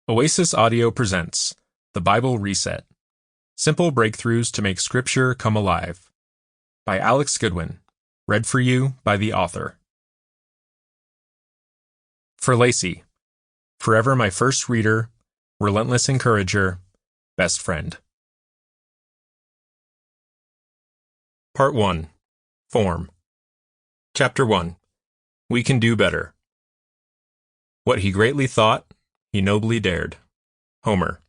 Oasis Audio presents The Bible Reset. Simple Breakthroughs to Make Scripture Come Alive by Alex Goodwin. Read for you by the author. For Lacey, forever my first reader, relentless encourager, best friend. Part 1. Form. Chapter 1. We Can Do Better. What he greatly thought, he nobly dared. Homer.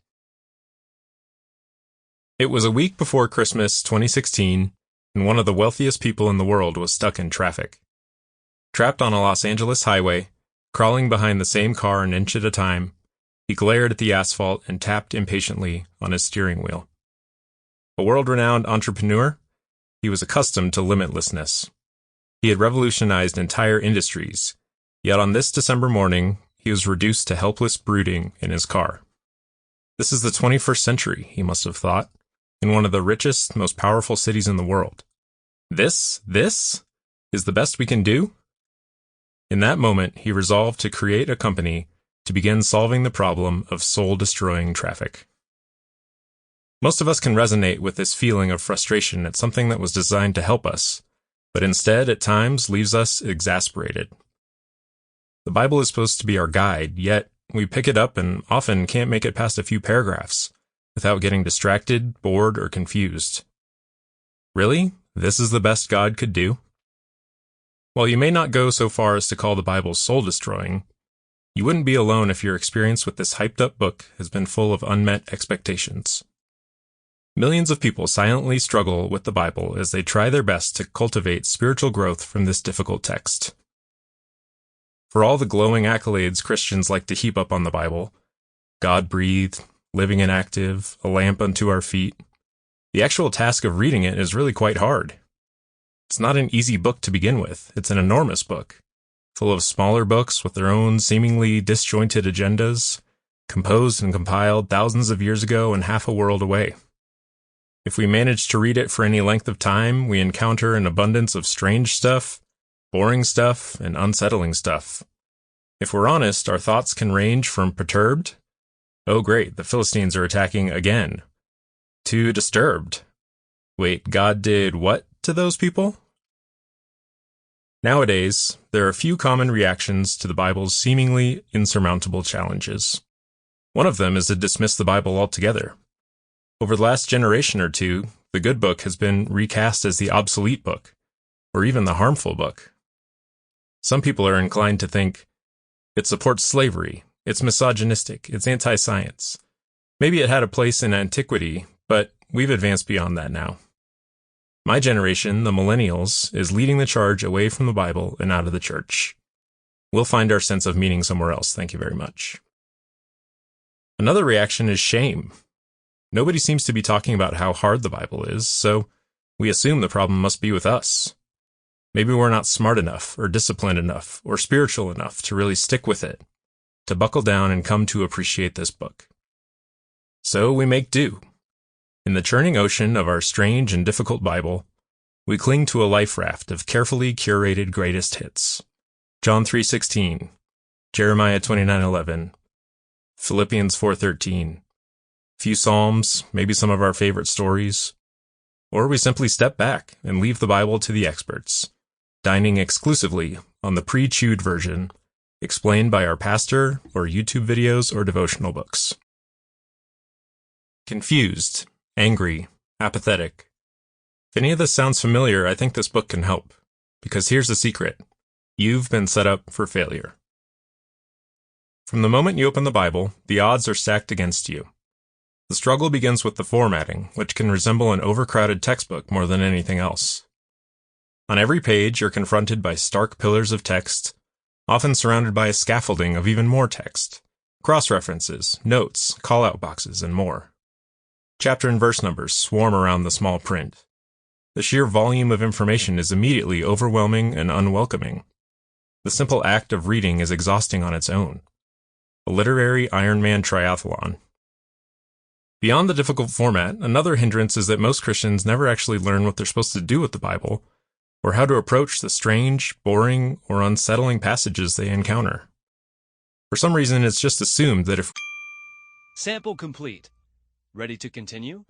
It was a week before Christmas 2016, and one of the wealthiest people in the world was stuck in traffic. Trapped on a Los Angeles highway, crawling behind the same car an inch at a time, he glared at the asphalt and tapped impatiently on his steering wheel. A world-renowned entrepreneur, he was accustomed to limitlessness. He had revolutionized entire industries, yet on this December morning, he was reduced to helpless brooding in his car. This is the 21st century, he must have thought, in one of the richest, most powerful cities in the world. This is the best we can do? In that moment, he resolved to create a company to begin solving the problem of soul-destroying traffic. Most of us can resonate with this feeling of frustration at something that was designed to help us, but instead, at times, leaves us exasperated. The Bible is supposed to be our guide, yet we pick it up and often can't make it past a few paragraphs without getting distracted, bored, or confused. Really? This is the best God could do? While you may not go so far as to call the Bible soul-destroying, you wouldn't be alone if your experience with this hyped-up book has been full of unmet expectations. Millions of people silently struggle with the Bible as they try their best to cultivate spiritual growth from this difficult text. For all the glowing accolades Christians like to heap up on the Bible, God-breathed, living and active, a lamp unto our feet, the actual task of reading it is really quite hard. It's not an easy book to begin with. It's an enormous book, full of smaller books with their own seemingly disjointed agendas, composed and compiled thousands of years ago and half a world away. If we manage to read it for any length of time, we encounter an abundance of strange stuff, boring stuff, and unsettling stuff. If we're honest, our thoughts can range from perturbed, oh great, the Philistines are attacking again, to disturbed. Wait, God did what to those people? Nowadays, there are few common reactions to the Bible's seemingly insurmountable challenges. One of them is to dismiss the Bible altogether. Over the last generation or two, the good book has been recast as the obsolete book, or even the harmful book. Some people are inclined to think, it supports slavery, it's misogynistic, it's anti-science. Maybe it had a place in antiquity, but we've advanced beyond that now. My generation, the millennials, is leading the charge away from the Bible and out of the church. We'll find our sense of meaning somewhere else, thank you very much. Another reaction is shame. Nobody seems to be talking about how hard the Bible is, so we assume the problem must be with us. Maybe we're not smart enough, or disciplined enough, or spiritual enough to really stick with it, to buckle down and come to appreciate this book. So we make do. In the churning ocean of our strange and difficult Bible, we cling to a life raft of carefully curated greatest hits. John 3:16, Jeremiah 29:11, Philippians 4:13, few Psalms, maybe some of our favorite stories, or we simply step back and leave the Bible to the experts, dining exclusively on the pre-chewed version, explained by our pastor or YouTube videos or devotional books. Confused, angry, apathetic. If any of this sounds familiar, I think this book can help, because here's the secret. You've been set up for failure. From the moment you open the Bible, the odds are stacked against you. The struggle begins with the formatting, which can resemble an overcrowded textbook more than anything else. On every page, you're confronted by stark pillars of text, often surrounded by a scaffolding of even more text, cross-references, notes, call-out boxes, and more. Chapter and verse numbers swarm around the small print. The sheer volume of information is immediately overwhelming and unwelcoming. The simple act of reading is exhausting on its own. A literary Ironman triathlon. Beyond the difficult format, another hindrance is that most Christians never actually learn what they're supposed to do with the Bible, or how to approach the strange, boring, or unsettling passages they encounter. For some reason, it's just assumed that if Sample complete. Ready to continue?